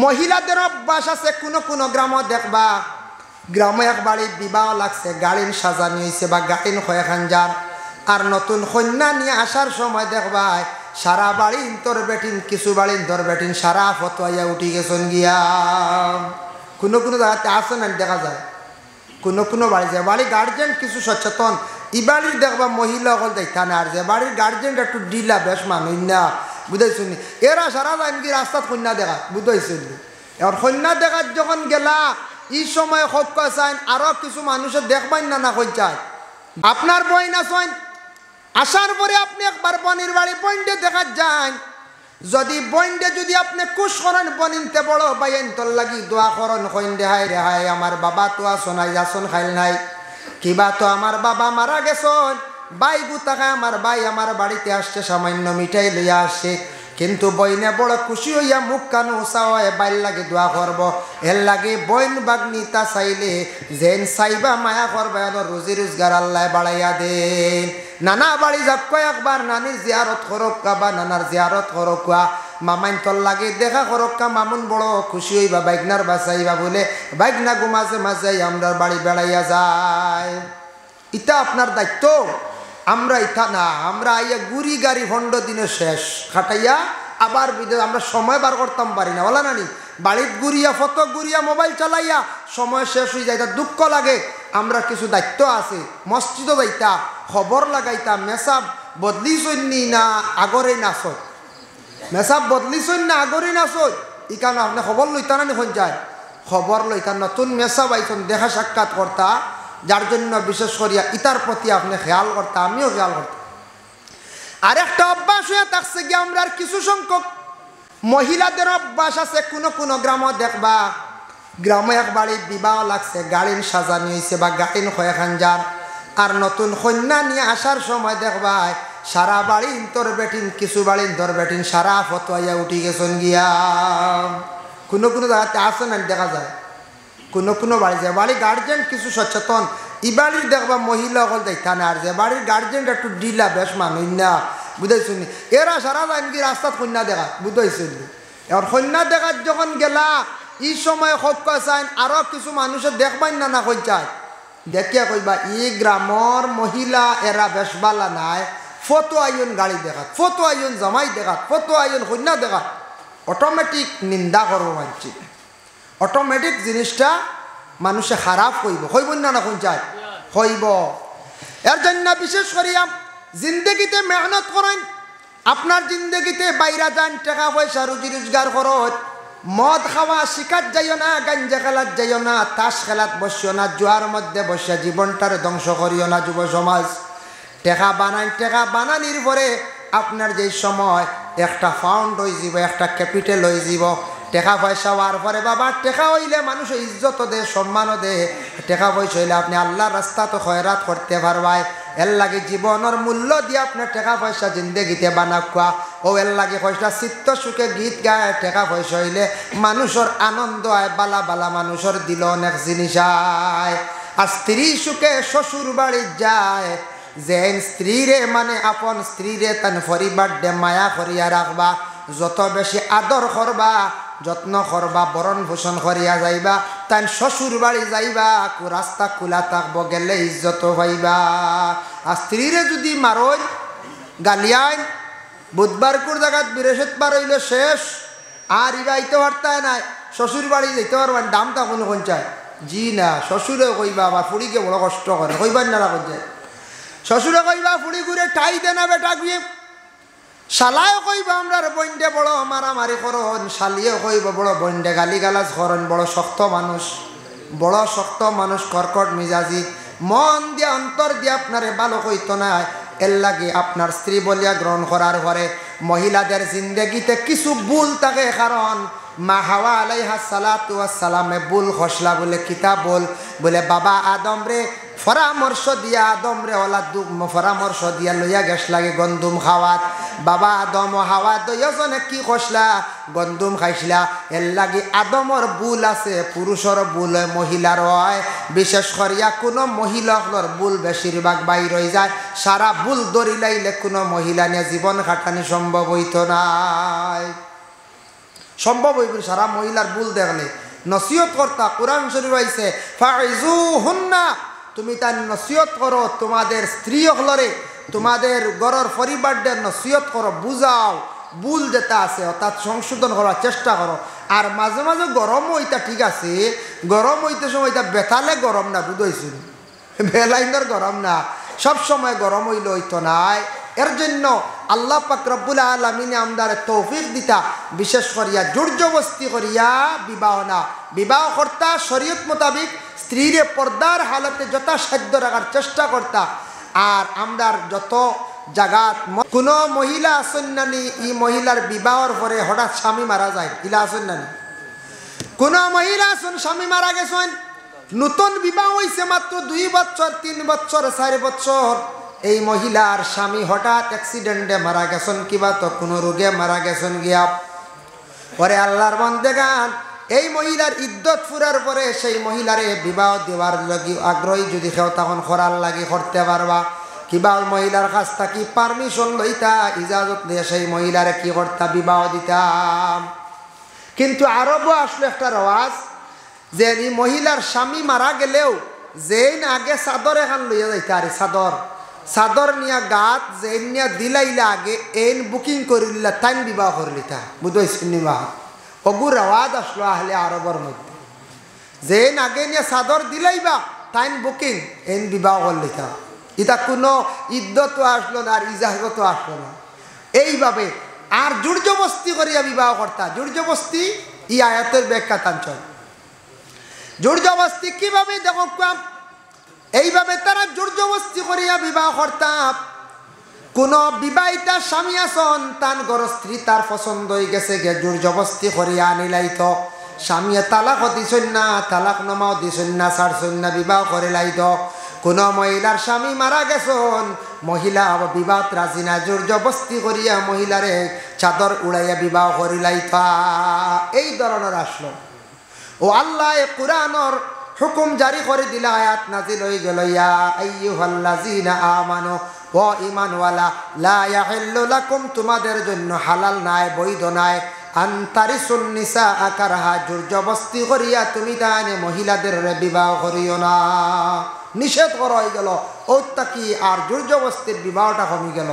মহিলাদের অভ্যাস আছে, কোনো কোনো গ্রামও দেখবা গ্রামে এক বাড়ির বিবাহ লাগছে, গাড়ির সাজানি হয়েছে বা গাড়ির কয়েকখান যার, আর নতুন কন্যা নিয়ে আসার সময় দেখবা সারা বাড়ি তোর বেটিন, কিছু বাড়ি তোর বেটিন সারা ফতোয়া উঠি গেছেন গিয়া। কোনো কোনো জায়গাতে আসে না দেখা যায়, কোনো কোনো বাড়ি যায় বাড়ি গার্জেন কিছু সচেতন, ই বাড়ির দেখবা মহিলা হল দেখা না, আর যে বাড়ির গার্জেন একটু ডিলা বেশ মানুষ না, বুঝাইছুন এরা সারা যায় কি রাস্তাত কন্যা দেখা, বুঝাইছুন। এবার কন্যা দেখার যখন গেলা এই সময় হোক চাইন আরো কিছু মানুষের দেখবেন না না কই চায় আপনার বই না চাইন, আসার পরে আপনি একবার বনির বাড়ি বইন্ডে দেখা যান, যদি বইন্ডে যদি আপনি কুশ করেন বনিনতে বড় বাইন তোর লাগি দোয়া করেন কইন্ডে হায় রে হায় আমার বাবা তো আসনাই আসন খাইল নাই, কিবা তো আমার বাবা মারা গেছন, বাই গুতাকে আমার বাই আমার বাড়িতে আসছে সামান্য মিঠাই লইয়া আসছে, কিন্তু বইনে বড় খুশি হইয়া মুখ কানু উসাওয়ায় বাইর লাগে দোয়া করব, এর লাগে বইন বাগনি তা চাইলে যেন চাইবা মায়া করবা রুজি রোজগার আল্লাহ বাড়াইয়া দেন। নানা বাড়ি যাক কয়েকবার নানির জিয়ারত করক্কা বা নানার জিয়ারত করক্কা, মামাইন তোর লাগে দেখা করক্কা, মামুন বড় খুশি হইবা বাইকনার বাসাইবা বলে বাইকনা গো মাঝে মাঝে আমরা বাড়ি বেড়াইয়া যায়। ইটা আপনার দায়িত্ব, আমরা ইটা না, আমরা আইয়া গুড়ি গাড়ি ভণ্ড দিনে শেষ খাটাইয়া আবার বিদেশ আমরা সময় বার করতাম পারি না, বলা নানি বাড়িত গুড়িয়া ফটো গুড়িয়া মোবাইল চালাইয়া সময় শেষ হয়ে যায়, দুঃখ লাগে। আমরা কিছু দায়িত্ব আছে, মসজিদও যাইতা খবর লাগাইতা, মেসাব বদলিছনি না আগরে নাচত, মেসাব বদলিছন না আগরে নাচত, ই কারণে আপনি খবর লইতা না নিখন যায়, খবর লইতা নতুন মেসাব আইসন দেখা সাক্ষাৎ করতা, যার জন্য বিশেষ করিয়া ইতার প্রতি আপনি খেয়াল করতা, আমিও খেয়াল করতাম। আরেকটা অভ্যাস হয়ে থাকছে কি আমরা কিছু সংখ্যক মহিলাদের অভ্যাস আছে, কোনো কোনো গ্রামও দেখবা গ্রামে এক বাড়ির বিবাহ লাগছে, গাড়ির সাজানি হয়েছে বা গাড়ির কয়েকখান যার, আর নতুন কন্যা নিয়ে আসার সময় দেখবা সারা বাড়ি তোর বেটিন, কিছু বাড়ি তোর বেটিন সারা ফতোয়া উঠি গেছেন গিয়া। কোনো কোনো জায়গাতে আসে না দেখা যায়, কোনো কোনো বাড়ি যায় বাড়ি গার্জেন কিছু সচেতন, ই বাড়ির দেখবা মহিলা হল দেখা না, আর যে বাড়ির গার্জেন একটু ডিলা বেশ মানুষ না, বুঝাইছুন এরা সারা যায় কি রাস্তাত কন্যা দেখা, বুঝাইছুন। এবার কন্যা দেখার যখন গেলা এই সময় হোক চাইন আরো কিছু মানুষের দেখবেন না না কই চায়, দেখিয়া কইবা ই গ্রামর মহিলা এরা বেশ বালা নাই, ফটো আইন গাড়ি দেখাত, ফটো আইন জামাই দেখাত, ফটো আইন কন্যা দেখাত, অটোমেটিক নিন্দা করবো মানছি, অটোমেটিক জিনিসটা মানুষে খারাপ হইব, হইব না না কোন চায় হইব। এর জন্য বিশেষ করিয়া জিন্দগিতে মেহনত করেন, আপনার জিন্দগিতে বাইরা যান, টাকা পয়সা রুজি রোজগার করত, মদ খাওয়া শিকার যাইও না, গাঞ্জা খেলাত যাইও না, তাস খেলাত বসিও না, জুয়ার মধ্যে বসিয়া জীবনটার ধ্বংস করিও না। যুব সমাজ টাকা বানান, টাকা বানানির পরে আপনার যেই সময় একটা ফাউন্ড হয়ে যাব, একটা ক্যাপিটাল হয়ে যাব, টাকা পয়সা হওয়ার পরে বাবা টাকা হইলে মানুষ ইজ্জত দে সম্মানও দে, টাকা পয়সা হইলে আপনি আল্লাহর রাস্তা তো খয়রাত করতে পারবাই, এর লাগে জীবনের মূল্য দিয়ে আপনার টাকা পয়সা জিন্দগিতে বানাকুয়া, ও এর লাগে পয়সা চিত্ত সুখে গীত গায়, টাকা পয়সা হইলে মানুষের আনন্দ হয়, বালা বালা মানুষের দিল অনেক জিনিস আয়। আর স্ত্রী সুখে শ্বশুর বাড়ি যায়, যেন স্ত্রীরে মানে আপন স্ত্রীরে তান পরিবার দে মায়া করিয়া রাখবা, যত বেশি আদর করবা যত্ন করবা বরণ ভূষণ করিয়া যাইবা, তাই শ্বশুর বাড়ি যাইবা রাস্তা খোলা থাকবো, গেলে ইজ্জত হইবা। আর স্ত্রীরে যদি মারই গালিয়াই বুধবারকুর জায়গাত বৃহস্পতিবার হইলে শেষ, আর ইবা আইতে পারতায় নাই, শ্বশুর বাড়ি যেতে পারবেন দামটা কোনো কোন চায় জি না, শ্বশুরে কইবা আবার ফুড়িকে বড় কষ্ট করে, কইবার না কোন যায়, শ্বশুরে কইবা ফুড়ি ঘুরে ঠাই দে না বেটা গিয়ে, শালাও কইবা আমরা বইন্ডে বড় মারামারি করন, শালিও কইব বড় বইন্ডে গালি গালাজ করন, বড় শক্ত মানুষ, বড় শক্ত মানুষ কর্কট মিজাজি, মন দিয়ে অন্তর দিয়ে আপনারে ভালো কইতো না, এর লাগে আপনার স্ত্রী বলিয়া গ্রহণ করার পরে মহিলাদের জিন্দগিতে কিছু ভুল থাকে, কারণ মা হাওয়া আলাইহা সালাতু ওয়াস সালামে ভুল খসলা বলে কিতাব বলে বাবা আদম রে পরামর্শ দিয়া আদম রে ওলা পরামর্শ দিয়া লইয়া গেছ লাগে গন্দুম খাওয়াত, বাবা আদম ও হাওয়া দুইজনে কি খসলা গন্দুম খাইছিলা, এর লাগে আদমর ভুল আছে, পুরুষের ভুল হয়, মহিলার হয়, বিশেষ করিয়া কোনো মহিলাগুলোর ভুল বেশিরভাগ বাইর হয়ে যায়, সারা ভুল ধরি লাইলে কোনো মহিলা নিয়ে জীবন কাটানি সম্ভব হইত নাই। সম্ভব হইব সারা মহিলার ভুল দেখলে নসিহত করতা কোরআন শরীফ আইছে ফাইজুহুন্না তুমি তার নসিহত করো তোমাদের স্ত্রী হলরে তোমাদের ঘরের পরিবারদের নসিহত করো বুঝাও ভুল যেটা আছে অর্থাৎ সংশোধন করার চেষ্টা করো আর মাঝে মাঝে গরম হইতা ঠিক আছে গরম হইতে সময় বেতালে গরম না বুঝাইছিল বেলাইনের গরম না সব সময় গরম হইলে হইতো নাই এর জন্য আল্লাহ পাক রব্বুল আলামিনে আমদারে তৌফিক দিতা বিশেষ করিয়া জোরজবস্তি করিয়া বিবাহ না বিবাহ কর্তা শরীয়ত মোতাবিক স্ত্রীরে পর্দার হালতে যথাসাধ্য রাখার চেষ্টা করতা আর আমরার যত জাগাত কোনো মহিলা আসেন নানি এই মহিলার বিবাহর পরে হঠাৎ স্বামী মারা যায় ইলা আসেন নানি কোনো মহিলা আসুন স্বামী মারা গেছেন নতুন বিবাহ হয়েছে মাত্র 2 বছর 3 বছর 4 বছর এই মহিলার স্বামী হঠাৎ অ্যাক্সিডেন্টে মারা গেছেন কিবা তো কোনো রোগে মারা গেছেন গিয়া পরে আল্লাহর বান্দেগান এই মহিলার ইদ্যত ফুরার পরে সেই মহিলারে বিবাহ দেওয়ার লাগি আগ্রহী যদি কেউ তখন করার লাগি করতে পারবা কিবা মহিলার কাছ থেকে পারমিশন লইতা ইজাজত নিয়ে সেই মহিলারে কি করতা বিবাহ দিতাম কিন্তু আরবও আসলে একটা রেওয়াজ যে এই মহিলার স্বামী মারা গেলেও যেন আগে চাদর এখন লইয়া যাইতে আরে চাদর নিয়া গাত যেন নিয়া দিলাইলা আগে এন বুকিং করিলা তাইন বিবাহ করলিতা বুঝাইছেন নিবাহ অগু রেওয়াজ আসলো আহলে আরবর মধ্যে যেন আগে নিয়া চাদর দিলাইবা তাইন বুকিং এন বিবাহ করলিতা এটা কোনো ইদ্যতও আসলো না আর ইজাজতও আসলো না এইভাবে আর জোরজবস্তি করিয়া বিবাহ করতা জোরজবস্তি ই আয়াতের ব্যাখ্যা তাঞ্চল জোরজবস্তি কিভাবে দেখো এইভাবে তারা জোরজবস্তি করিয়া বিবাহ করতা কোন বিবাহিতা স্বামী আসন তান ঘর স্ত্রী তার পছন্দ হয়ে গেছে গে জোরজবস্তি করিয়া আনিলাইত স্বামীয়ে তালাক দিছেন না তালাক নমাও দিছেন না ছাড়ছেন না বিবাহ করে লাইত কোন মহিলার স্বামী মারা গেছেন মহিলা বিবাহ রাজি না জোরজবস্তি করিয়া মহিলারে চাদর উড়াইয়া বিবাহ করিলাইতা এই ধরনের আসলো ও আল্লাহ কুরআনের হুকুম জারি করে দিলা আয়াত নাজিল হয়ে গেল ইয়া আইয়ুহাল্লাযিনা আমানু ওয়া ঈমানওয়ালা লা ইয়াহিল্লু লাকুম তোমাদের জন্য হালাল নাই বৈধ নাই আনতারিসুন নিসা আকারহা জোরজবস্তি করিয়া তুমি তানে মহিলাদের বিবাহ করিও না নিষেধ করা হয়ে গেল ওটা কি আর জোরজবস্তির বিবাহটা কমে গেল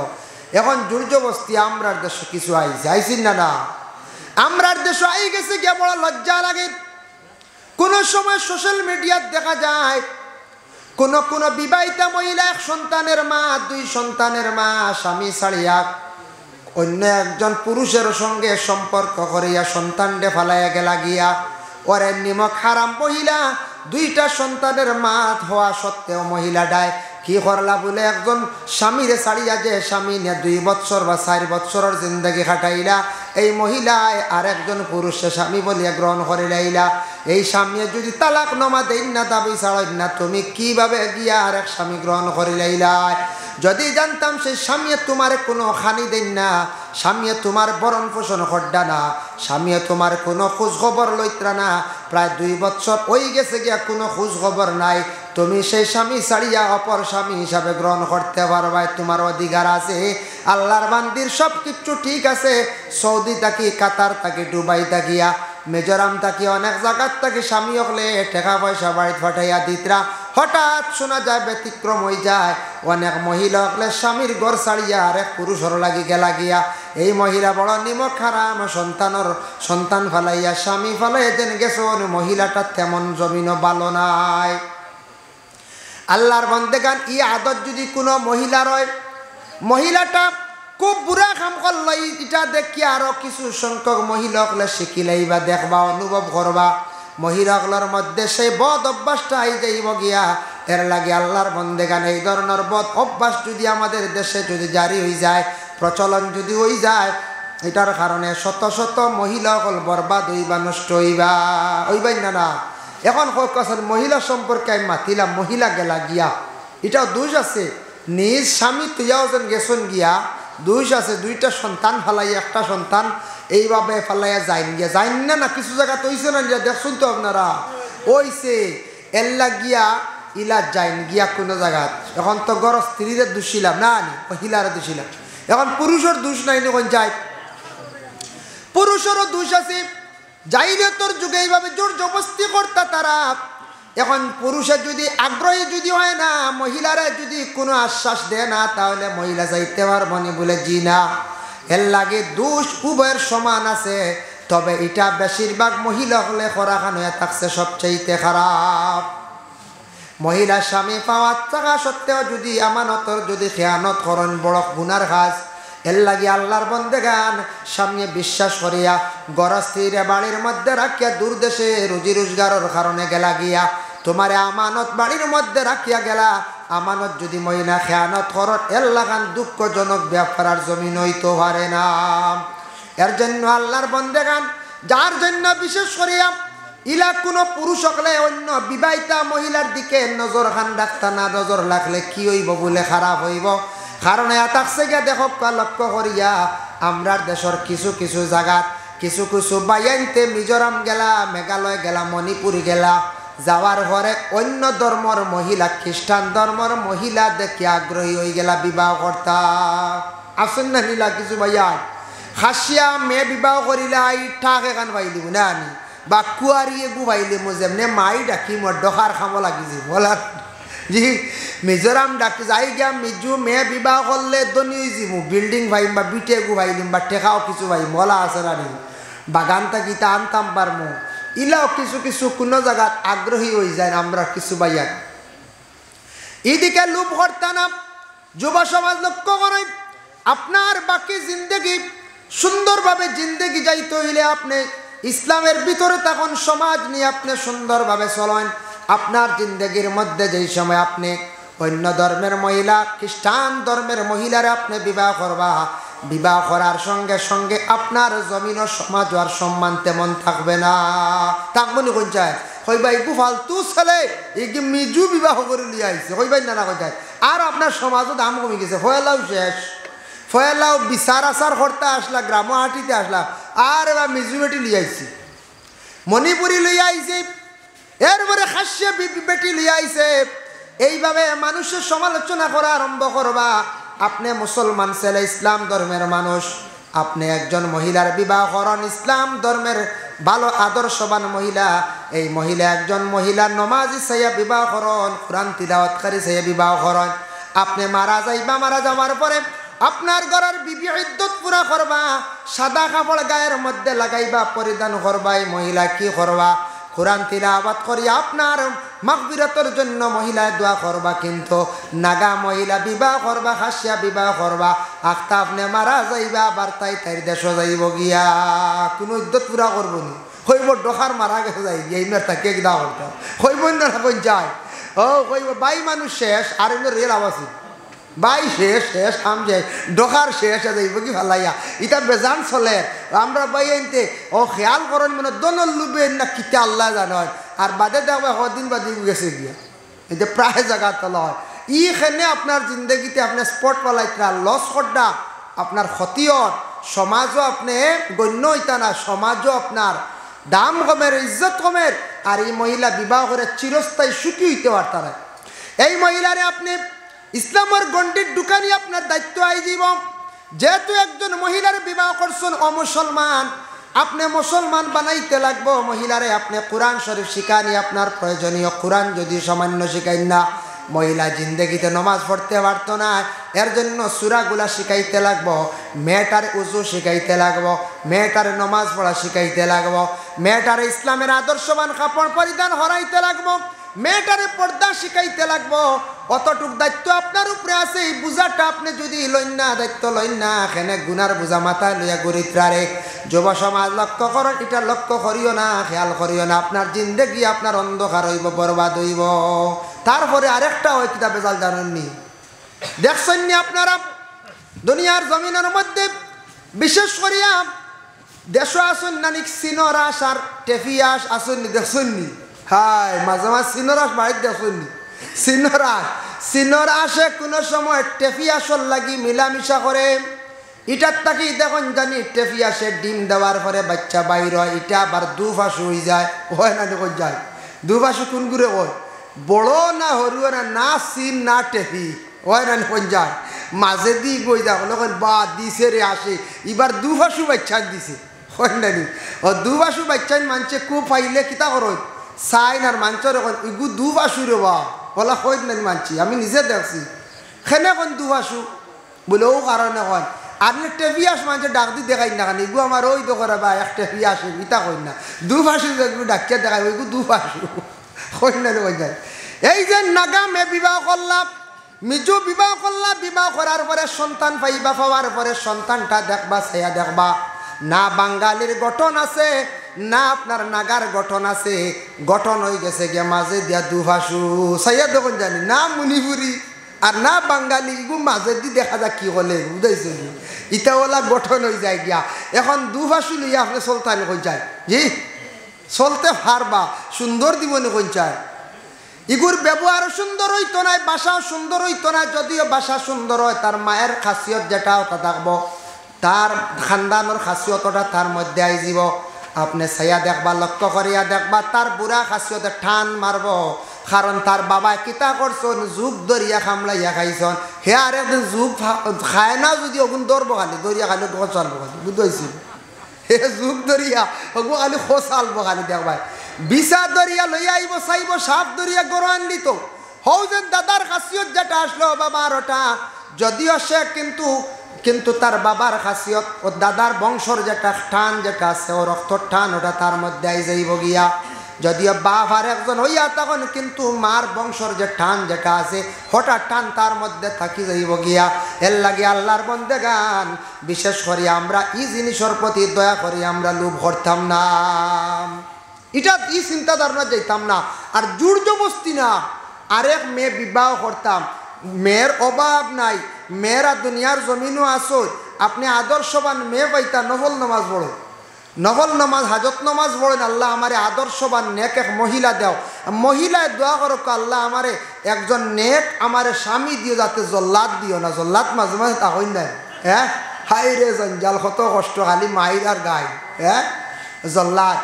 এখন জোরজবস্তি আমরার দেশে কিছু আইছে আইসিন না না আমরার দেশে আই গেছে কে বড় লজ্জা লাগে কোন সময় সোশ্যাল মিডিয়াত দেখা যায় কোন বিবাহিতা মহিলা 1 সন্তানের মা 2 সন্তানের মা স্বামী ছাড়িয়া অন্য একজন পুরুষের সঙ্গে সম্পর্ক করিয়া সন্তানকে ফালাইয়া গেলা গিয়া ওরে নিমক হারাম মহিলা 2টা সন্তানের মা হওয়া সত্ত্বেও মহিলাটায় কি করলা বলে একজন স্বামীরে ছাড়িয়া যে স্বামী নিয়ে 2 বছর বা 4 বছরের জিন্দগি কাটাইলা এই মহিলায় আর একজন পুরুষের স্বামী বলিয়া গ্রহণ করে লাইলা এই স্বামী যদি তালাক নমা দেন না দাবি ছাড়েন না তুমি কিভাবে গিয়া আর এক স্বামী গ্রহণ করে লাইলা যদি জানতাম সেই স্বামী তোমার কোনো খানি দেন না স্বামী তোমার বরণ পোষণ করডা না স্বামী তোমার কোনো খোঁজ খবর লইত্রা না প্রায় 2 বছর হয়ে গেছে গিয়া কোনো খোঁজ খবর নাই তুমি সেই স্বামী ছাড়িয়া অপর স্বামী হিসাবে গ্রহণ করতে পারবা তোমার অধিকার আছে আল্লাহর বান্দির সব কিছু ঠিক আছে সৌদি থাকি কাতার থাকি দুবাই থাকিয়া মিজোরাম থাকি অনেক জায়গার থাকি স্বামী হলে টাকা পয়সা বাড়িতে পাঠাইয়া দিতরা হঠাৎ শোনা যায় ব্যতিক্রম হয়ে যায় অনেক মহিলা হলে স্বামীর ঘর ছাড়িয়া আর এক পুরুষর লাগি গেলা গিয়া এই মহিলা বড় নিমক হারাম সন্তান ফালাইয়া স্বামী ফালাই যেন গেছেন মহিলাটা তেমন জমিন ভালো নাই আল্লাহর বান্দেগান ই আদত যদি কোনো মহিলার হয় মহিলাটা খুব বুড়া কাম করল এটা দেখি আরো কিছু সংখ্যক মহিলা হলে শিখিলাইবা দেখবা অনুভব করবা মহিলাগুলোর মধ্যে সেই বদ অভ্যাসটা আই যাইব গিয়া এর লাগে আল্লাহর বান্দেগান এই ধরনের বদ অভ্যাস যদি আমাদের দেশে যদি জারি হয়ে যায় প্রচলন যদি হয়ে যায় এটার কারণে শত শত মহিলাগুলো বরবাদ হইবা নষ্ট হইবাই না এখন কখন মহিলা সম্পর্কে আমি মাতিলাম মহিলা গেলা গিয়া এটাও দোষ আছে নিজ স্বামী তুইয়াও যেন গেছন গিয়া দোষ আছে 2টা সন্তান ফালাইয়া একটা সন্তান এইভাবে ফালাইয়া যাইন গিয়া যাইন না কিছু জায়গা তো হইছে না দেখছুন তো আপনারা ওইছে এল্লা গিয়া ইলা যাইন গিয়া কোনো জায়গা এখন তো গড় স্ত্রীরে দোষিলাম না মহিলারে দোষিলাম এখন পুরুষের দোষ নাই কোন যায় পুরুষেরও দোষ আছে জাহিলিয়াতের যুগে এইভাবে জোর জবরদস্তি করতা তারা। এখন পুরুষের যদি আগ্রহী যদি হয় না, মহিলারা যদি কোনো আশ্বাস দেয় না, তাহলে মহিলা যাইতে পারবো নি বলে জি না। এর লাগে দোষ উভয়ের সমান আছে, তবে এটা বেশিরভাগ মহিলা হলে খরাখান হয়ে থাকছে সবচেয়ে খারাপ। মহিলা স্বামী পাওয়ার থাকা সত্ত্বেও যদি আমানতর যদি খেয়ানত করেন, বড় গুনার কাজ। এর লাগে আল্লাহর বন্দেগান সামনে বিশ্বাস করিয়া গরস্থিরে বাড়ির মধ্যে রাখিয়া দূরদেশে রুজি রোজগারের কারণে গেলা গিয়া তোমারে আমানত বাড়ির মধ্যে রাখিয়া গেলা। আমানত যদি মহিলা খেয়ানত করত, এর লাগান দুঃখজনক ব্যাপার আর জমিন হইতে পারে না। এর জন্য আল্লাহর বন্দেগান, যার জন্য বিশেষ করিয়া ইলা কোনো পুরুষ হলে অন্য বিবাহিতা মহিলার দিকে নজর খান রাখতা না, নজর রাখলে কি হইব বলে খারাপ হইব। কারণ এটাকছে গিয়া দেখো লক্ষ্য করিয়া আমরার দেশের কিছু কিছু জায়গাত কিছু কিছু বাইয়াইতে মিজোরাম গেলা, মেঘালয় গেলা, মণিপুর গেলা, যাওয়ার পরে অন্য ধর্মর মহিলা, খ্রিস্টান ধর্মর মহিলা দেখে আগ্রহী হয়ে গেলা বিবাহ করতা। আসেন না নিলা কিছু ভাইয়া হাসিয়া মেয়ে বিবাহ করিলা আই ঠাক এখান পাইলি না আনি বা কুয়ারিয়ে গু পাইলি মো যেমনে মাই ডাকি মোর ডকার খামো লাগিছে বলার জি মিজোরাম ডাকি যাই গিয়া মিজু মেয়ে বিবাহ করলে দনি যাবো, বিল্ডিং ভাইম বা বিটে গু ভাইলিম বা টেকাও কিছু ভাই মলা আছে রানি বাগানটা গীতা আনতাম পারমো। ইলাও কিছু কিছু কোনো জায়গাত আগ্রহী হয়ে যায় আমরা কিছু ভাইয়া। এদিকে লোভ করতা না। যুব সমাজ লক্ষ্য করে আপনার বাকি জিন্দগি সুন্দরভাবে জিন্দগি যাইতে হইলে আপনি ইসলামের ভিতরে তখন সমাজ নিয়ে আপনি সুন্দরভাবে চলেন। আপনার জিন্দগির মধ্যে যেই সময় আপনি অন্য ধর্মের মহিলা, খ্রিস্টান ধর্মের মহিলারা আপনি বিবাহ করবা, বিবাহ করার সঙ্গে সঙ্গে আপনার জমিন ও সমাজ আর সম্মান তেমন থাকবে না। থাকবো নি কোন চায় হইবাই গু ফালতু ছেলে এই মিজু বিবাহ করে লিয়ে আইছে হইবাই না কোন চায়। আর আপনার সমাজও দাম কমে গেছে, ফয়লাও শেষ, ফয়লাও বিচার আচার করতে আসলা, গ্রাম হাটিতে আসলা, আর এবার মিজু বেটি লিয়ে আইছি, মণিপুরি লইয়া আইছে, এরপরে খাসিয়া বেটি লইয়া আইছে। এইভাবে মানুষের সমালোচনা করা আরম্ভ করবা। আপনি মুসলমান ছেলে, ইসলাম ধর্মের মানুষ, আপনি একজন মহিলার বিবাহ করেন, ইসলাম ধর্মের ভালো আদর্শবান মহিলা, এই মহিলা একজন মহিলা নমাজি চাইয়া বিবাহ করেন, কোরআন তিলাওয়াতকারী চাইয়া বিবাহ করেন। আপনি মারা যাইবা, মারা যাওয়ার পরে আপনার ঘরের বিবি ইদ্দত পুরা করবা, সাদা কাপড় গায়ের মধ্যে লাগাইবা, পরিধান করবা। এই মহিলা কি করবা? কোরআন তিলাওয়াত করি আপনার মাগফিরাতের জন্য মহিলা দোয়া করবা। কিন্তু নাগা মহিলা বিবাহ করবা, খাসিয়া বিবাহ করবা, আখতা আপনি মারা যাইবা, আবার তাই তাই দেশ যাইব গিয়া, কোনো ইদ্যত পুরা করবো নি, হইব ডোকার মারা গেছে যাই গিয়া ইনার তাকে কিনা করতাম হইব না কোন যায় ও হইব বাই মানুষ শেষ। আর এমনি রেল আবাসী বাই শেষ শেষ আম যে ডোকার শেষ যাইব কি ভালাইয়া ইটা বেজান চলে। আমরা বাই আনতে ও খেয়াল করেন মানে দনল লুবে না কিতা আল্লাহ জানয়। আর বাদে দেখবা কদিন বাদে গেছে গিয়া এই যে প্রায় জায়গা তোলা হয়। ইখানে আপনার জিন্দগিতে আপনার স্পট পালাইতা লস করডা আপনার ক্ষতিয়ত, সমাজও আপনি গণ্য হইতা না, সমাজও আপনার দাম কমের, ইজ্জত কমের। আর এই মহিলা বিবাহ করে চিরস্থায়ী সুখী হইতে পারতারা। এই মহিলারে আপনি ইসলামের গণ্ডির ঢুকানি আপনার দায়িত্ব আইজিব। যেহেতু একজন মহিলার বিবাহ করছেন অমুসলমান, আপনি মুসলমান বানাইতে লাগবো। মহিলারে আপনি কোরআন শরীফ শিখানি আপনার প্রয়োজনীয়। কোরআন যদি সামান্য শিখাই না, মহিলা জিন্দগিতে নমাজ পড়তে পারতো না। এর জন্য সূরাগুলা শিখাইতে লাগবো, মেয়েটার উজু শিখাইতে লাগবো, মেয়েটার নমাজ পড়া শিখাইতে লাগবো, মেয়েটার ইসলামের আদর্শবান কাপড় পরিধান হরাইতে লাগবো, মেয়েটারে পর্দা শিখাইতে লাগবো। অতটুক দায়িত্ব আপনার উপরে আছে। এই বুঝাটা আপনি যদি লইন না, দায়িত্ব লইন না, এখানে গুনার বুঝা মাথায় লইয়া গরিত্রারে যুব সমাজ লক্ষ্য করেন, এটা লক্ষ্য করিও না, খেয়াল করিও না। আপনার জিন্দেগি আপনার অন্ধকার হইব, বরবাদ হইব। তারপরে আরেকটা ওই কিতাবে জাল জানেননি, দেখছেন নি আপনারা দুনিয়ার জমিনের মধ্যে বিশেষ করিয়া দেশ আসুন নানি সিনরাস আর টেফিয়াস আসুননি, দেখছেন নি? হায় মাঝে মাঝে সিনরাস বাড়িতে দেখছেন নি? সিনরাসে কোনো সময় টেফিয়াসর লাগি মিলামিশা করে। ইটার তাকি দেখুন জানি টেফিয়াসে ডিম দেওয়ার পরে বাচ্চা বাইর হয়, এটা আবার দুফাসু হয়ে যায়, হয় না দেখুন যায়। দুফাসু কোন করে হয়? বড় না হরুয়া না, না সিন না টেফি, হয় না কোন যায়। মাঝে দি বই যা বা দিছে রে আসে, এবার দুফাসু বাচ্চা দিছে, হয় নানি ও দুবাসু বাচ্চান মানছে খুব পাইলে কিতা করো সাইন আর মাঞ্চর এখন ইগু দুবাসু রে বা বলা হয় নানি মানছি আমি নিজে দেখছি খেনে কোন দুবাসু বলে ও কারণে হয় আপনি টেপিয়াস মানছে ডাক দি দেখাই না কেন ইগু আমার ওই দোকানে বা এক টেপিয়াস ইতা কই না দুবাসু যেগুলো ডাকিয়া দেখাই ওইগু দুবাসু হয় নানি কই যায় এই যে নাগা মে বিবাহ করলাম মিজু বিবাহ করলা বিবাহ করার পরে সন্তান পাইবা পাওয়ার পরে সন্তানটা দেখবা ছায়া দেখবা না বাঙালির গঠন আছে না আপনার নাগার গঠন আছে গঠন হয়ে গেছে গিয়া মাঝে দিয়া দুভাসু ছায়া দেখুন জানি না মণিপুরি আর না বাঙালি ইগু মাঝে দি দেখা যায় কি হলে বুঝাইছে ইটা ওলা গঠন হয়ে যায় গিয়া এখন দুভাসু লইয়া আপনি চলতান কই যায় জি চলতে পারবা সুন্দর দিবনি কই যায় ইগুর ব্যবহার সুন্দর হইতো না বাসাও সুন্দর হইতো না যদিও বাসা সুন্দর হয় তার মায়ের খাসিয়ত যেটা ওটা থাকবো তার খানদানোর খাসিয়তটা তার মধ্যে আই যাব আপনি ছায়া দেখবা লক্ষ্য করিয়া দেখবা তার বুড়া খাসিয়তে টান মারব কারণ তার বাবা কিতা করছন যুগ দরিয়া খামলাইয়া খাইছন হে আর একদিন যুগ খায় না যদি ওগুন দৌড়বো খালি দরিয়া খালি গচালবো খালি বুঝতেছি হে যুগ দরিয়া ওগু খালি খোসালবো খালি দেখবাই বিশা দরিয়া লইয়া আইব চাইব সাপ দরিয়া গরু আনলি তো হও যে দাদার খাসিয়ত যেটা আসলো বাবার ওটা যদিও সে কিন্তু তার বাবার খাসিয়ত ও দাদার বংশর যেটা টান যেটা আছে ও রক্তর টান ওটা তার মধ্যে আই যাইব গিয়া যদিও বাপ আর একজন হইয়া তখন কিন্তু মার বংশর যে টান যেটা আছে হঠাৎ টান তার মধ্যে থাকি যাইব গিয়া এর লাগে আল্লাহর বন্দেগান বিশেষ করে আমরা এই জিনিসের প্রতি দয়া করি আমরা লোভ করতাম না এটা এই চিন্তা ধারণা যাইতাম না আর জোর জবস্তি না আরেক মেয়ে বিবাহ করতাম মেয়ের অভাব নাই মেয়েরা দুনিয়ার জমিনও আসো আপনি আদর্শবান মেয়ে পাইতা নফল নামাজ পড়ো নফল নামাজ হাজত নামাজ পড়েন আল্লাহ আমারে আদর্শবান নেক এক মহিলা দেও মহিলায় দোয়া করো আল্লাহ আমারে একজন নেক আমারে স্বামী দিও যাতে জল্লাদ দিও না জল্লাদ মাঝে মাঝে তা হই না হ্যাঁ হাই রে জঞ্জাল কত কষ্ট খালি মাহির আর গাই হ্যাঁ জল্লাদ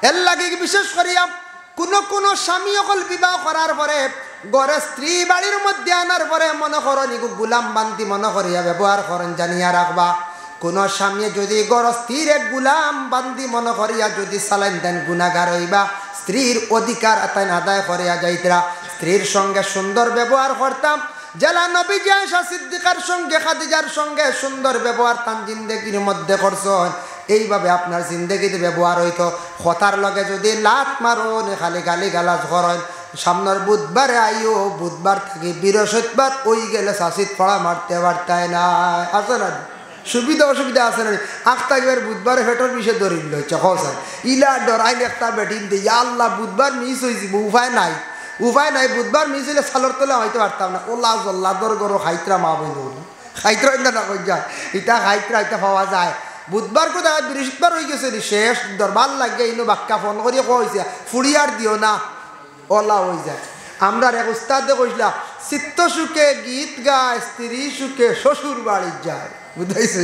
এর লাগে বিশেষ করিয়া কোনো স্বামী অকল বিবাহ করার পরে ঘরে স্ত্রী বাড়ির মধ্যে আনার পরে মনে করেন ইগু গুলাম বান্দি মনে করিয়া ব্যবহার করেন জানিয়া রাখবা কোনো স্বামী যদি ঘর স্ত্রীর এক গুলাম বান্দি মনে করিয়া যদি চালাইন দেন গুনাগার হইবা স্ত্রীর অধিকার তাই আদায় করিয়া যাইতরা স্ত্রীর সঙ্গে সুন্দর ব্যবহার করতাম জেলা নবী আয়েশা সিদ্দিকার সঙ্গে খাদিজার সঙ্গে সুন্দর ব্যবহার তান জিন্দেগির মধ্যে করছেন এইভাবে আপনার জিন্দেগিতে ব্যবহার হইতো কথার লগে যদি লাত মারুন খালি গালি গালাজ করেন সামনের বুধবারে আইও বুধবার থেকে বৃহস্পতিবার ওই গেলে শাসিত পড়া মারতে পারতায় না আছে না সুবিধা অসুবিধা আছে না আখতাইবার বুধবারে ফেটর বিষে দরিল হচ্ছে খসায় ইলা ডরাইলে একটা বেটিন দিয়ে আল্লাহ বুধবার মিস হয়েছি উপায় নাই বুধবার মিস হইলে সালোর তোলা হইতে পারতাম না ওলা জল্লা দর গরো খাইতরা মা বই খাইতরা না কই যায় ইটা খাইতরা ইটা পাওয়া যায় বুধবার কোথায় বৃহস্পতিবার হয়ে গেছে শেষ দরবার লাগে ইনো বাক্কা ফোন করিয়া কইছে ফুড়িয়ার দিও না ওলা হয়ে যায় আমরা এক উস্তাদে কইলা চিত্ত সুখে গীত গায় স্ত্রী সুখে শ্বশুর বাড়ি যায় বুঝাইছে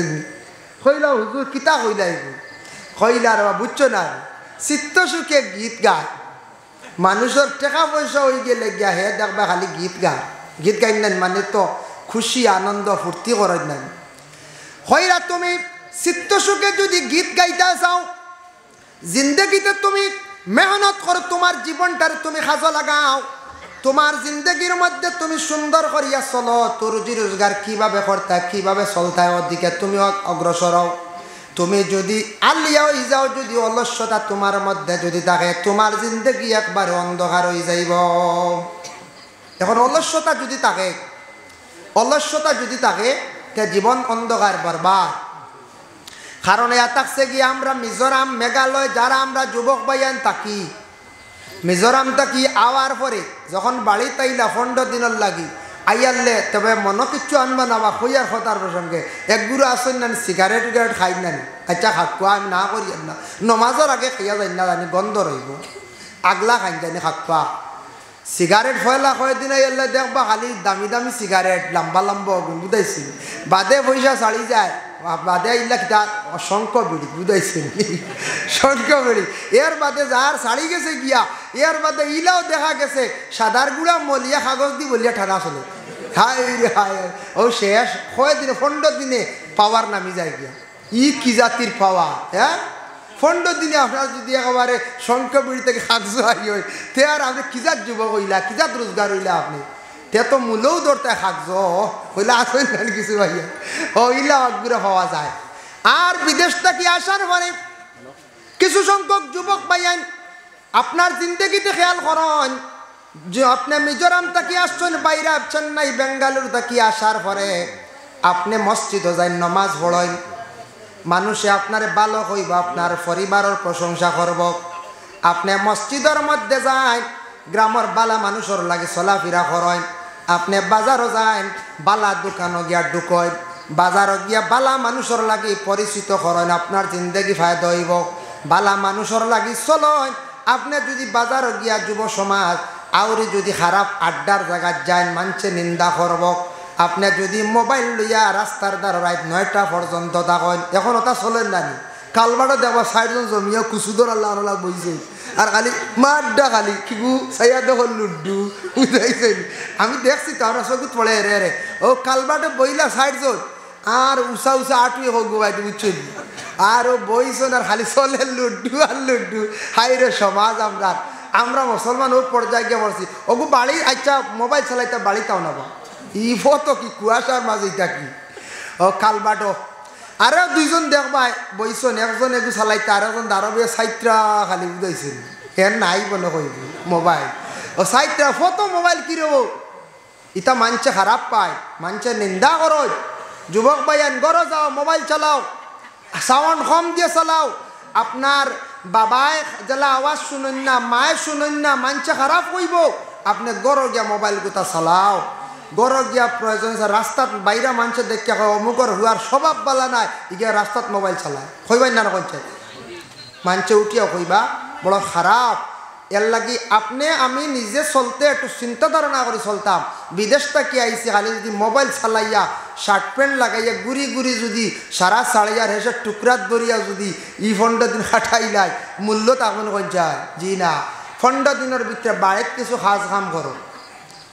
কইলা হুজুর কিতা কইলা কইলা রে বুঝছো না চিত্ত সুখে গীত গায় মানুষের টাকা পয়সা হয়ে গেলে গিয়া হে দেখবা খালি গীত গাই নেন মানে তো খুশি আনন্দ ফুর্তি করেন নেন হইরা তুমি চিত্ত সুখে যদি গীত গাইতে চাও জিন্দগিতে তুমি মেহনত করো তোমার জীবনটার তুমি কাজে লাগাও তোমার জিন্দগির মধ্যে তুমি সুন্দর করিয়া চলো তোর রুজি রোজগার কিভাবে করতে কিভাবে চলতে ওদিকে তুমি অগ্রসর হও তুমি যদি আলিয়া হয়ে যাও যদি অলস্যতা তোমার মধ্যে যদি থাকে তোমার জিন্দগি একবারে অন্ধকার হয়ে যাইব এখন অলস্যতা যদি থাকে তে জীবন অন্ধকার বরবাদ কারণ এ থাকছে গিয়ে আমরা মিজোরাম মেঘালয় যারা আমরা যুবক ভাইয়ান থাকি মিজোরাম থাকি আওয়ার পরে যখন বাড়ি তাইলা 15 দিনের লাগি আইয়ারলে তবে মনে কিচ্ছু আনবা না বা কইয়ার কথার প্রসঙ্গে এক গুরু আসেন না সিগারেট খাই না আচ্ছা খাকুয়া আমি না করি না নমাজের আগে খাইয়া যাই না জানি গন্ধ রইব আগলা খাই জানি খাকুয়া সিগারেট ফয়লা কয়েকদিন আইয়ারলে দেখবা খালি দামি দামি সিগারেট লম্বা লম্বা বুঝাইছি বাদে পয়সা ছাড়ি যায় বাদে আইলা কিতা শঙ্খ বিড়ি বুঝাইছে শঙ্খ বিড়ি এর বাদে যার ছাড়ি গেছে গিয়া এর বাদে ইলাও দেখা গেছে সাদার গুড়া মলিয়া কাগজ দি বলিয়া ঠানা চলে হাই রে হাই ও শেষ কয়েকদিনে 15 দিনে পাওয়ার নামি যায় গিয়া ই কি জাতির পাওয়া হ্যাঁ 15 দিনে আপনার যদি একেবারে সংখ্যাবিড়ি থেকে খাকজো আই হয় তে আর আপনি কিজাত যুবক হইলা কিজাত রোজগার হইলা আপনি তে তো মূলেও ধরতে খাকজো হইলা আসেন কিছু ভাইয়া হইলা অগ্রে হওয়া যায়। আর বিদেশ থেকে আসার পরে কিছু সংখ্যক যুবক ভাইয়ান আপনার জিন্দগিতে খেয়াল করেন যে আপনি মিজোরাম থেকে আসছেন বাইরে চেন্নাই বেঙ্গালুরু থেকে আসার পরে আপনি মসজিদে যাই নমাজ পড়েন মানুষে আপনার ভালো হইব আপনার পরিবারের প্রশংসা করব। আপনি মসজিদের মধ্যে যান গ্রামের বালা মানুষের লাগে চলাফেরা করেন আপনি বাজারও যান বালা দোকানও গিয়া ঢুকেন বাজারও গিয়া বালা মানুষের লাগে পরিচিত করেন আপনার জিন্দগি ফায়দা হইব। বালা মানুষের লাগি চলেন আপনি যদি বাজারও গিয়া যুব সমাজ আউরি যদি খারাপ আড্ডার জায়গা যান মানছে নিন্দা করব। আপনি যদি মোবাইল লইয়া রাস্তার দ্বারা রাত 9টা পর্যন্ত থাকেন এখন ওটা চলেন নানি কালবারও দেখবা 60 জন জমিয়া কুসুদর আল্লাহ আল্লাহ বইছে আর খালি মাড্ডা খালি কিবু সাইয়া দেখল লুড্ডু বুঝাইছেন আমি দেখছি তো আমরা চকুত পড়ে রে রে ও কালবাটে বইলা 60 জন আর উষা উষা আটুয়ে হোক গোবাই বুঝছেন আর ও বইছেন আর খালি চলে লুড্ডু আর লুড্ডু হাই রে সমাজ আমরা মুসলমান ও পর্যায়ে গিয়ে পড়ছি ওগু বাড়ি আচ্ছা মোবাইল চালাইতে বাড়িটাও নেব ই ফটো কি কুয়াশার মাঝে এটা কি ও কালবাটো আরও 2 জন দেখবাই বইছেন একজন এগু চালাইতে আর একজন দাঁড়াবে সাইটরা খালি বুঝাইছেন এর নাই বলে কইব মোবাইল ও সাইটরা ফটো মোবাইল কি রব ইটা মানছে খারাপ পায় মানছে নিন্দা করো যুবক ভাইয়ান গড় যাও মোবাইল চালাও সাউন্ড কম দিয়ে চালাও আপনার বাবায় জেলা আওয়াজ শুনেন না মায়ে শুনেন না মানছে খারাপ হইব আপনি গড় গিয়া মোবাইল গোটা চালাও গড় গিয়া প্রয়োজন রাস্তাত বাইরে মানুষের দেখে অমুকর হুয়ার স্বভাব বালা নাই ইগিয়া রাস্তাত মোবাইল চালায় কইবাই না কইছে মানছে উঠিয়া কইবা বড় খারাপ এর লাগি আপনি আমি নিজে চলতে একটু চিন্তা ধারণা করে চলতাম বিদেশ থেকে আইসি খালি যদি মোবাইল চালাইয়া শার্ট প্যান্ট লাগাইয়া গুড়ি গুড়ি যদি সারা সাড়াইয়ার হেসে টুকরাত ধরিয়া যদি 15 দিন খাটাইলাই মূল্য তখন কই যায় জি না 15 দিনের ভিতরে বাড়িতে কিছু খাজ কাম করো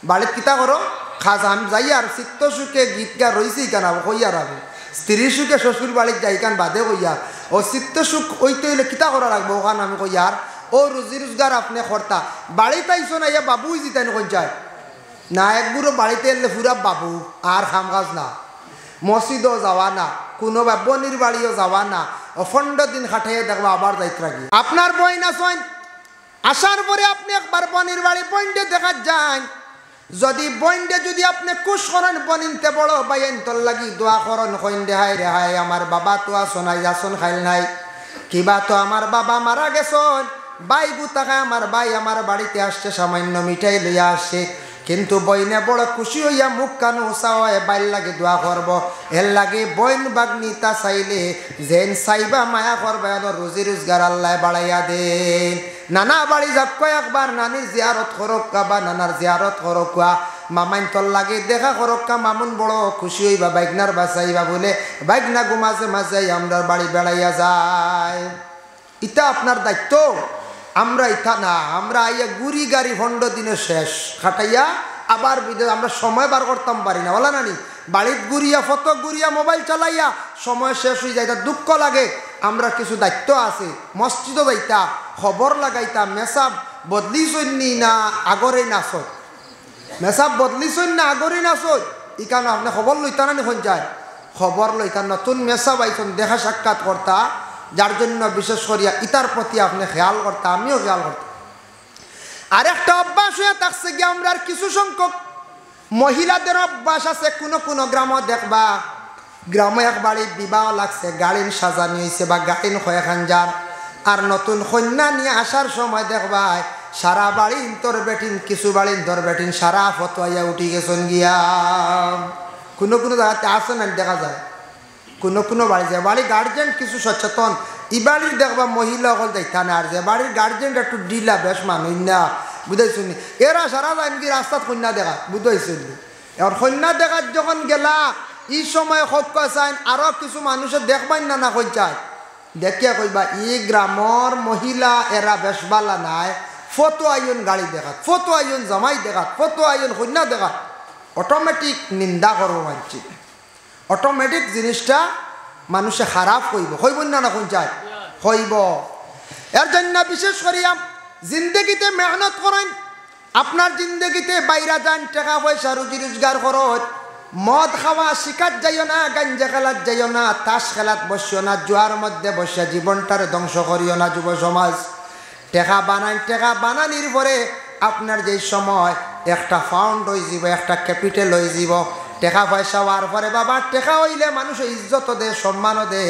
বাড়িতে কিতা করো খাজ কাম যাই আর চিত্ত সুখে গীত গা রয়েছি কেন কইয়ার আমি স্ত্রী সুখে শ্বশুর বাড়িতে যাই কান বাদে কইয়ার ও চিত্ত সুখ ওইতে হইলে কিতা করা লাগবো ওখান আমি কইয়ার ও রুজি রোজগার আপনি কর্তা বাড়িতে আইসো না ইয়া বাবুই জিতাই কই যায় না একগুলো বাড়িতে এলে পুরা বাবু আর খাম কাজ না মসজিদও যাওয়া না কোনো বনির বাড়িও যাওয়া না 15 দিন খাটাইয়া দেখবো আবার যাইতে রাখি আপনার বই না শোন আসার পরে আপনি একবার বনির বাড়ি বইন্ডে দেখা যান যদি বইন্ডে যদি আপনি কুশ করেন বনিনতে বড় বাইন তোর লাগি দোয়া করেন কইন রেহাই রেহাই আমার বাবা তো আসনাই আসন খাইল নাই কিবা তো আমার বাবা মারা গেছন বাই গুতাকা আমার ভাই আমার বাড়িতে আসছে সামান্য মিঠাই লইয়া আসছে কিন্তু বইনে বড় খুশি হইয়া মুখ কান উষা হয় বাইর লাগে দোয়া করব এর লাগে বইন বাগনি তা চাইলে যেন চাইবা মায়া করবা রুজি রোজগার আল্লাহ বাড়াইয়া দেন নানা বাড়ি যাব কয়েকবার নানির জিয়ারত করক্কা বা নানার জিয়ারত করক্কা মামাইন তোর লাগে দেখা করক্কা মামুন বড় খুশি হইবা বাইকনার বাসাইবা বলে বাইকনা গো মাঝে মাঝে আমরা বাড়ি বেড়াইয়া যায় ইটা আপনার দায়িত্ব আমরা ইটা না আমরা আইয়া গুড়ি গাড়ি 15 দিনে শেষ খাটাইয়া আবার বিদেশ আমরা সময় বার করতাম পারি না বলা নানি বাড়িত গুড়িয়া ফটো গুড়িয়া মোবাইল চালাইয়া সময় শেষ হয়ে যায় দুঃখ লাগে আমরা কিছু দায়িত্ব আছে মসজিদও যাইতা খবর লাগাইতা মেসাব বদলিছনি না আগরে নাচত মেসাব বদলিছন না আগরে নাচত ই কারণে আপনি খবর লইতা না নিখন যায় খবর লইতা নতুন মেসাব আইসন দেখা সাক্ষাৎ করতা যার জন্য বিশেষ করিয়া ইতার প্রতি আপনি খেয়াল করতে আমিও খেয়াল করতাম আরেকটা অভ্যাস হয়ে থাকছে কি আমরা কিছু সংখ্যক মহিলাদের অভ্যাস আছে কোনো গ্রামে দেখবা গ্রামে এক বাড়ির বিবাহ লাগছে গাড়ির সাজানি হয়েছে বা গাড়ির কয়েকখান যার আর নতুন কন্যা নিয়ে আসার সময় দেখবা সারা বাড়ি তোর বেটিন কিছু বাড়ি তোর বেটিন সারা ফতোয়া উঠি গেছেন গিয়া কোনো জায়গাতে আসে না দেখা যায় কোনো বাড়ি যায় বাড়ির গার্জেন কিছু সচেতন ই বাড়ির দেখবা মহিলা হল দেখা না আর যে বাড়ির গার্জেন একটু ডিলা বেশ মানুষ না বুঝাইছেন এরা সারা যায় কি রাস্তাত কন্যা দেখা বুঝাইছেন এবার কন্যা দেখার যখন গেলা ই সময় সত্য চাইন আরো কিছু মানুষের দেখবাই না কই চায় দেখিয়া কইবা ই গ্রামর মহিলা এরা বেশ বালা নাই ফটো আইন গাড়ি দেখাত ফটো আইন জামাই দেখাত ফটো আইন কন্যা দেখাত অটোমেটিক নিন্দা করবো মানছি অটোমেটিক জিনিসটা মানুষে খারাপ কইব কইব না কোন চায় হইব। এর জন্য বিশেষ করিয়া জিন্দগিতে মেহনত করেন, আপনার জিন্দগিতে বাইরা যান, টাকা পয়সা রুজি রোজগার করত, মদ খাওয়া শিকার যাইও না, গাঞ্জা খেলাত যাইও না, তাস খেলাত বসিও না, জুয়ার মধ্যে বসিয়া জীবনটার ধ্বংস করিও না। যুব সমাজ টাকা বানান, টাকা বানানির পরে আপনার যেই সময় একটা ফাউন্ড হয়ে যাব, একটা ক্যাপিটাল হয়ে যাব, টাকা পয়সা হওয়ার পরে বাবা টাকা হইলে মানুষ ইজ্জত দে, সম্মানও দে।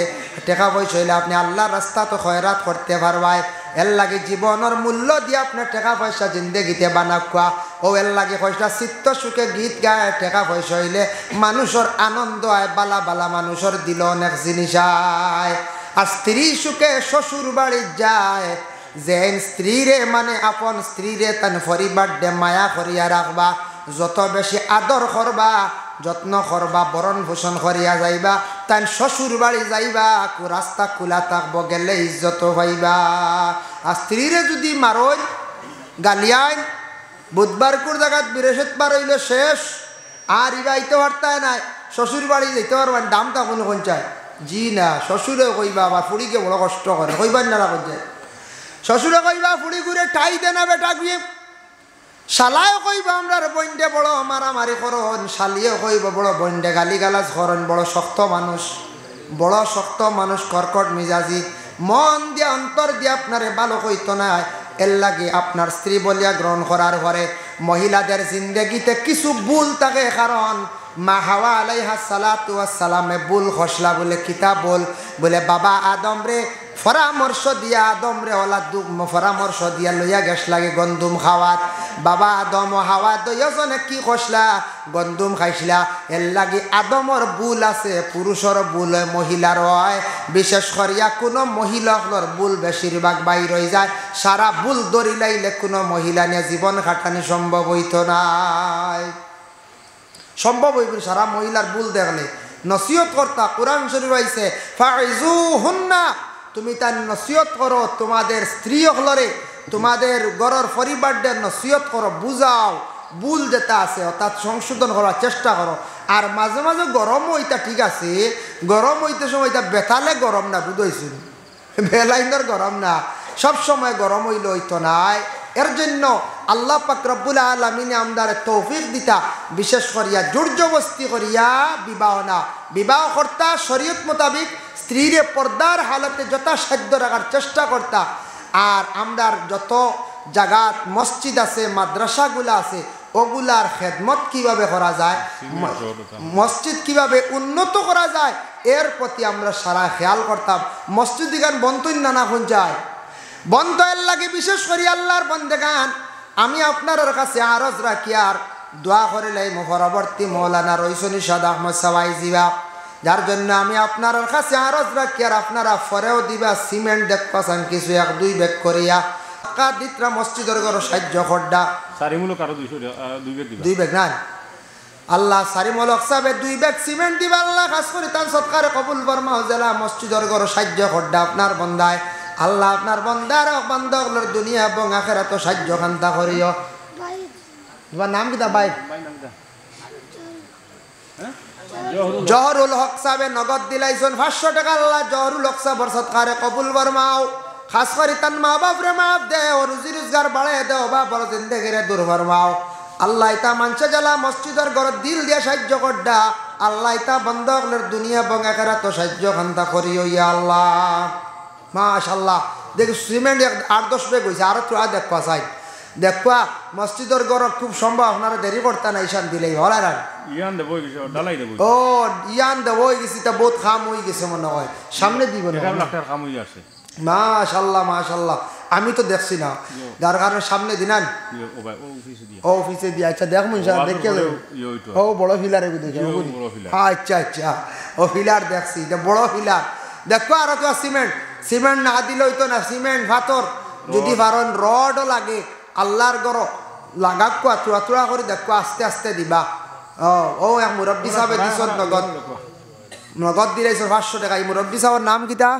টাকা পয়সা হইলে আপনি আল্লাহর রাস্তা তো খয়রাত করতে পারবাই। এর লাগে জীবনের মূল্য দিয়ে আপনার টাকা পয়সা জিন্দগিতে বানাকুয়া। ও এর লাগে পয়সা চিত্ত সুখে গীত গায়। টাকা পয়সা হইলে মানুষের আনন্দ হয়, বালা বালা মানুষের দিল অনেক জিনিস আয়। আর স্ত্রী সুখে শ্বশুর বাড়ি যায়, যেন স্ত্রীরে মানে আপন স্ত্রীরে তান পরিবার দে মায়া করিয়া রাখবা, যত বেশি আদর করবা, যত্ন করবা, বরণ ভূষণ করিয়া যাইবা, তাই শ্বশুর বাড়ি যাইবা রাস্তা খোলা থাকবো, গেলে ইজ্জত হইবা। আর স্ত্রীরে যদি মারই গালিয়াই বুধবার কোর জায়গাত বৃহস্পতিবার হইলে শেষ, আর ইবাইতে পারতায় নাই, শ্বশুর বাড়ি যেতে পারবেন দামটা কোনো কোন চায় জি না। শ্বশুরে কইবা, আবার ফুড়িকে বড় কষ্ট করে, কইবার না করছে। শ্বশুরে কইবা ফুড়ি ঘুরে ঠাই দে না বেটা গিয়ে, শালায় কইবা আমরা বইন্ডে বড় মারামারি করন, শালিও কইব বড় বইন্ডে গালি গালাজ করন। বড় শক্ত মানুষ, বড় শক্ত মানুষ, কর্কট মিজাজি, মন দিয়ে অন্তর দিয়ে আপনারে ভালো কইতো না। এর লাগে আপনার স্ত্রী বলিয়া গ্রহণ করার পরে মহিলাদের জিন্দগিতে কিছু ভুল থাকে, কারণ মা হাওয়া আলাইহা সালাতু ওয়াস সালামে ভুল খসলা বলে কিতাব বলে বাবা আদম রে পরামর্শ দিয়া, আদম রে ওলা পরামর্শ দিয়া লইয়া গেছ লাগে গন্দুম খাওয়াত। বাবা আদম ও হাওয়া দুইজনে কি খসলা গন্দুম খাইছিলা। এর লাগে আদমর ভুল আছে, পুরুষের ভুল হয়, মহিলার হয়। বিশেষ করিয়া কোনো মহিলার ভুল বেশিরভাগ বাইর হয়ে যায়। সারা ভুল ধরি লাইলে কোনো মহিলা নিয়ে জীবন কাটানি সম্ভব হইত নাই, সম্ভব হইব। সারা মহিলার ভুল দেখলে নসিহত করতা, কোরআন শরীফ আইছে ফাইজুহুন্না, তুমি তার নসিহত করো, তোমাদের স্ত্রী হলরে, তোমাদের ঘরের পরিবারদের নসিহত করো, বুঝাও, ভুল যেটা আছে অর্থাৎ সংশোধন করার চেষ্টা করো। আর মাঝে মাঝে গরম হইতা, ঠিক আছে, গরম হইতে সময় বেতালে গরম না, বুঝাইছি বেলাইনের গরম না, সব সময় গরম হইলে হইতো নাই। এর জন্য আল্লাহ পাক রব্বুল আলামিনে আমদারে তৌফিক দিতা, বিশেষ করিয়া জোরজবস্তি করিয়া বিবাহ না, বিবাহ কর্তা শরীয়ত মোতাবিক স্ত্রীরে পর্দার হালতে যথাসাধ্য রাখার চেষ্টা করতা। আর আমরার যত জায়গাত মসজিদ আছে, মাদ্রাসাগুলো আছে, ওগুলার খেদমত কিভাবে করা যায়, মসজিদ কিভাবে উন্নত করা যায়, এর প্রতি আমরা সারা খেয়াল করতাম। মসজিদ গান বন্তই নানা কোন যায় বন্ধ এর লাগে। বিশেষ করি আল্লাহর বন্দেগান, আমি আপনার কাছে আরজ রাখি আর দোয়া করিলাই পরবর্তী মৌলানা রইসনি সাদ আহমদ সাওয়াই জিবা, যার জন্য আমি আপনার কাছে আরজ রাখি আর আপনারা ফরেও দিবা সিমেন্ট দেখপান কিছু 1-2 ব্যাগ করিয়া দিত্রা মসজিদের ঘর সাহায্য খড্ডা সারিমূলক আরো 2 ব্যাগ না আল্লাহ সারিমূলক সাবে 2 ব্যাগ সিমেন্ট দিবা আল্লাহ খাস করে তান সৎকারে কবুল ফরমা জেলা মসজিদের ঘর সাহায্য খড্ডা আপনার বন্দায় আল্লাহ আপনার বন্দার বান্ধবগুলোর দুনিয়া এবং আখেরাত সাহায্য খান্তা করিও। তোমার নাম কিতা ভাই? জহরুল হক সাহেব নগদ দিলাইছেন 500 টাকা। আল্লাহ জহরুল হক সাহেব সৎকারে কবুল ফরমাও, খাস করে তান মা বাপ রে মাফ দে, ও রুজি রোজগার বাড়ায় দে, বা বড় জিন্দেগিরে দূর ফরমাও। আল্লাহ ইতা মানছে জ্বালা মসজিদের ঘর দিল দিয়ে সাহায্য করডা, আল্লাহ ইতা বন্ধগুলোর দুনিয়া এবং আখেরাত সাহায্য খান্তা করিও ইয়া আল্লাহ। মাশাআল্লাহ দেখ সিমেন্ট 8-10 ব্যাগ হয়েছে, আরো তো দেখবা চাই দেখবা মসজিদের ঘর খুব সম্ভব আপনারা দেরি করতে না, ঈশান দিলেই হল আর ইয়ান দেব ডালাই দেব। ও ইয়ান দেব হয়ে গেছি, তা বহুত খাম হয়ে গেছে মনে হয়, সামনে দিব না কাম হয়ে আসে। মাশাআল্লাহ মাশাআল্লাহ, আমি তো দেখছি না, যার কারণে সামনে দিনান ও অফিসে দিয়ে। আচ্ছা দেখ ইনশাআল্লাহ দেখে ও বড় ফিলারে দেখে। আচ্ছা আচ্ছা ও ফিলার দেখছি, এটা বড় ফিলার দেখো। আর তো সিমেন্ট সিমেন্ট না দিলে হইতো না, সিমেন্ট ভাতর যদি পারেন রডও লাগে আল্লাহর গর লাগাক আতুরা তুরা করে দেখো, আস্তে আস্তে দিবা। ও এক মুরব্বী সাহেব দিছ নগদ, নগদ দিলাইছ 500 টাকা। এই মুরব্বী সাহেবের নাম কিতা?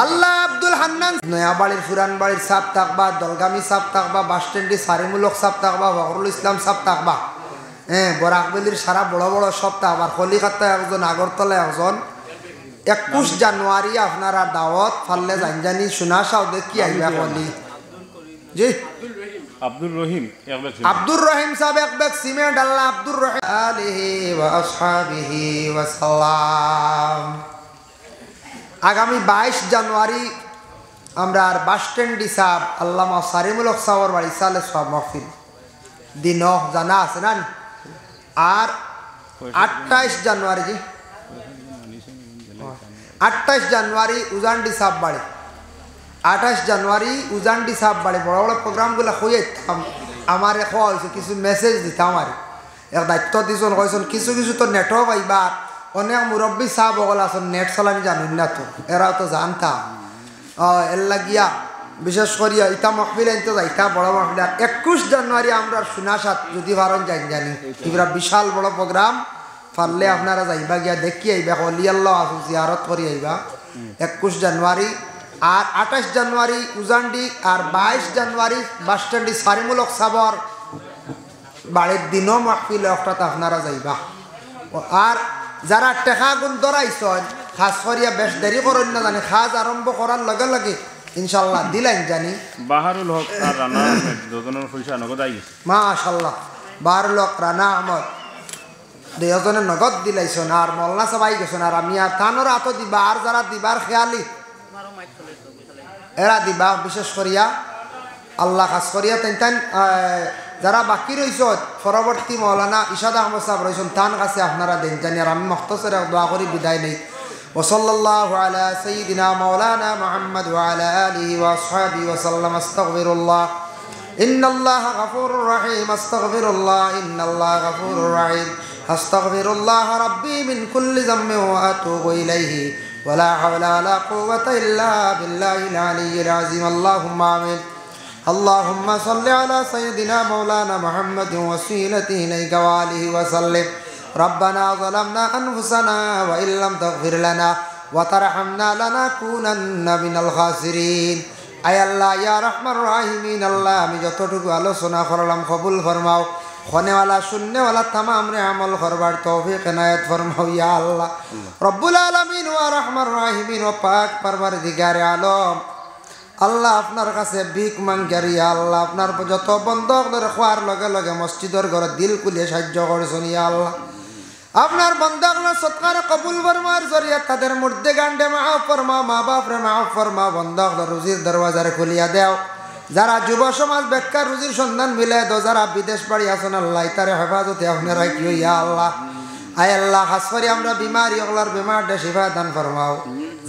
আল্লাহ আব্দুল হান্নান। নয়া বাড়ির পুরান বাড়ির সাপ থাকবা, দলগামী সাপ থাকবা, বাস স্ট্যান্ডে সারিমূলক সাপ থাকবা, ফখরুল ইসলাম সাপ থাকবা, বরাকবেলির সারা বড় বড় সব থাকবার, কলিকাতায় একজন, আগরতলায় একজন, 21 জানুয়ারি আপনারা দাওয়াত ফাললে জানজানি শোনা সাউদে কি আইবা কলি জি আব্দুর রহিম আব্দুর রহিম সাহেব এক ব্যাগ সিমেন্ট আল্লাহ আব্দুর রহিম আলিহি ওয়া আসহাবিহি ওয়া সাল্লাম। আগামী 22 জানুয়ারি আমরা আর বাস স্ট্যান্ড হিসাব আল্লামা সারিমুল হক সাহর বাড়ি সালে সব মহফিল দিন জানা আছে না। আর 28 জানুয়ারি জি 28 জানুয়ারি উজান্ডি সাহ বাড়ি 28 জানুয়ারি উজান্ডি সাহ বাড়ি বড় বড় প্রোগ্রামগুলো হয়ে আমার খাওয়া হয়েছে কিছু মেসেজ দিতাম আর এক দায়িত্ব দিয়েছেন কয়েছেন কিছু কিছু তো নেটও পাইবার অনেক মুরব্বী সাহ বগল আছেন নেট চালানি জানুন না তো এরাও তো জানতাম এর লাগিয়া বিশেষ করিয়া ইটা মহফিল আনতে যাইতা বড় মহফিল 21 জানুয়ারি আমরা সুনাসাত যদি ভারণ জানি এবার বিশাল বড় প্রোগ্রাম পারলে আপনারা যাইবা গিয়া দেখি আইবা হলিয়াল্লাহ আসুন জিয়ারত করি আইবা 21 জানুয়ারি আর 28 জানুয়ারি উজান্ডি আর 22 জানুয়ারি বাস স্ট্যান্ডি সারিমূলক সাবর বাড়ির দিনও মহফিল অর্থাৎ আপনারা যাইবা। আর যারা টেকা গুণ ধরাইছেন খাস করিয়া বেশ দেরি করেন না জানি খাজ আরম্ভ করার লগে লগে ইনশাল্লাহ দিলাইন জানি বাহারুল হক আর রানা আহমেদ দুজনের পয়সা নগদ আই গেছে মাশাআল্লাহ বাহারুল হক রানা আহমদ দুজনের নগদ দিলাইছেন আর মোল্লা সবাই গেছেন আর আমি আর তানোর আতো দিবা আর যারা দিবার খেয়ালি এরা দিবা বিশেষ করিয়া আল্লাহ খাস করিয়া তেন যারা বাকি রয়েছ পরবর্তী মৌলানা ইশাদ আহমদ সাহেব রয়েছেন তান কাছে আপনারা দেন জানি আর আমি মখতসরে দোয়া করি বিদায় নেই। ওসল্লাল্লাহু আলা সাইয়্যিদিনা মাওলানা মুহাম্মদ ওয়া আলা আলিহি ওয়া আসহাবিহি ওয়া সাল্লাম। আস্তাগফিরুল্লাহ ইন্নাল্লাহা গফুরুর রহিম আস্তাগফিরুল্লাহ ইন্নাল্লাহা গফুরুর রহিম আস্তাগফিরুল্লাহ রাব্বি মিন কুল্লি যামবিন ওয়া আতুবু ইলাইহি ওয়া লা হাওলা ওয়া লা কুওয়াতা ইল্লা বিল্লাহিল আলিয়্যিল আযীম। আল্লাহুম্মা আমিন। اللهم صل على سيدنا مولانا محمد وسيلته إليك وآله وسلم. ربنا ظلمنا أنفسنا وإن لم تغفر لنا وترحمنا لنكونن من الخاسرين. আয় আল্লাহ ইয়া রহমান রাহিমিন আল্লাহ আমি যতটুকু আলোচনা করলাম কবুল ফরমাও খনেওয়ালা শূন্যওয়ালা তামাম রে আমল করবার তৌফিক এনায়েত ফরমাও ইয়া আল্লাহ রব্বুল আলামিন ওয়া রহমান রাহিমিন ও পাক পরওয়ারদিগারে আলম আল্লাহ আপনার কাছে ভিক মাঙ্গারি আল্লাহ আপনার যত বন্ধকদের খোয়ার লগে লগে মসজিদের ঘরে দিল খুলিয়ে সাহায্য করছেন ইয়া আল্লাহ আপনার বন্ধকদের সৎকার কবুল ফরমার জরিয়া তাদের মুর্দে গান্ডে মাফ ফরমা মা বাপরে মাফ ফরমা বন্ধকদের রুজির দরওয়াজারে খুলিয়া দেও যারা যুব সমাজ বেকার রুজির সন্ধান মিলে দো যারা বিদেশ বাড়ি আছেন আল্লাহ তারে হেফাজতে আপনারা কি ইয়া আল্লাহ আয় আল্লাহ খাস করে আমরা বিমারি ওগুলার বিমারটা শিফা দান ফরমাও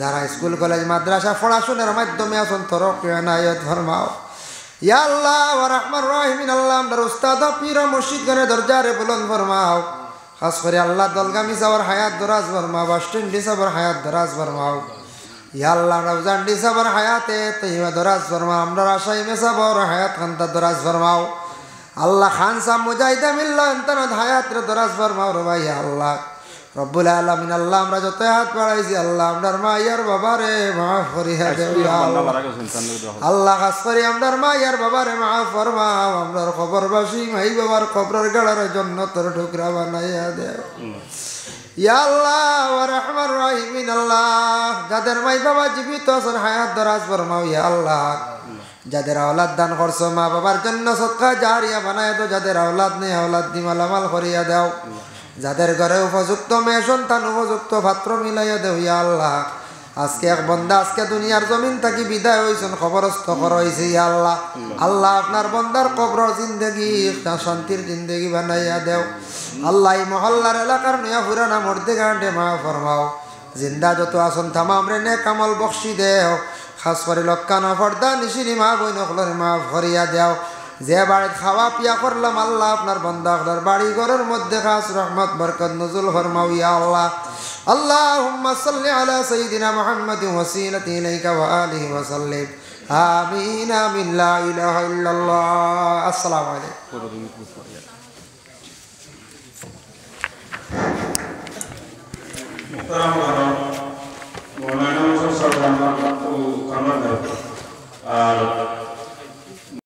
যারা স্কুল কলেজ মাদ্রাসা পড়াশোনার মাধ্যমে আছেন তরক্কি এনায়েত ফরমাও ইয়া আল্লাহ ওয়া রহমান রহিমিন আল্লাহ আমরা উস্তাদ পীর মুর্শিদ গনে দরজারে বুলন্দ ফরমাও খাস করে আল্লাহ দলগামী সাবর হায়াত দরাজ ফরমাও বাস্টিন্ডি সাবর হায়াত দরাজ ফরমাও ইয়া আল্লাহ রওজান্ডি সাবর হায়াতে তৈবা দরাজ ফরমাও আমরা রাশাই মে সাবর হায়াত খান্তা দরাজ ফরমাও আল্লাহ খান সাহ মুজাহিদা মিল্লাহ ইনতানত হায়াত রে দরাজ ফরমাও রে ভাই আল্লাহ রব্বুল আলামিন আল্লাহ আমরা যত হাত বাড়াইছি আল্লাহ আমরার মা ইয়ার বাবারে মাফ করিয়া দেও ইয়া আল্লাহ খাস করে আমরার মা ইয়ার বাবারে মাফ ফরমাও আমরার কবরবাসী মাই বাবার কবরের গাড়ার জান্নাতের টুকরা বানাইয়া দেও ইয়া আল্লাহ ওয়া রহমান রহিমিন আল্লাহ যাদের মাই বাবা জীবিত আছেন হায়াত দরাজ ফরমাও ইয়া আল্লাহ যাদের আওলাদ দান করছো মা বাবার জন্য সদকা জারিয়া বানায় দাও যাদের আওলাদ নেই আওলাদ দি মালামাল করিয়া দাও যাদের ঘরে উপযুক্ত মেয়ে সন্তান উপযুক্ত পাত্র মিলাইয়া দেও ইয়া আল্লাহ আজকে এক বন্দা আজকে দুনিয়ার জমিন থাকি বিদায় হইছেন খবরস্থ করা হইছে ইয়া আল্লাহ আল্লাহ আপনার বন্দার কবর জিন্দেগি শান্তির জিন্দেগি বানাইয়া দেও আল্লাহ এই মহল্লার এলাকার নয়া পুরানা মর্দে গান্ডে মা ফরমাও জিন্দা যত আসন তামাম রে নেক আমল বখশি দেও খাস করে লক্কানা ফর্দা নিশিনি মা বই নকলের মা ভরিয়া দেও যে বাড়িতে খাওয়া পিয়া করলাম আল্লাহ আপনার বন্দাদের বাড়ি ঘরের মধ্যে খাস রহমত বরকত নজুল ফরমাও ইয়া আল্লাহ আল্লাহুম্মা সাল্লি আলা সাইয়্যিদিনা মুহাম্মাদিন ওয়াসিলাতি ইলাইকা ওয়া আলিহি ওয়া সাল্লিম আমিন আমিন লা ইলাহা ইল্লাল্লাহ। আসসালামু আলাইকুম।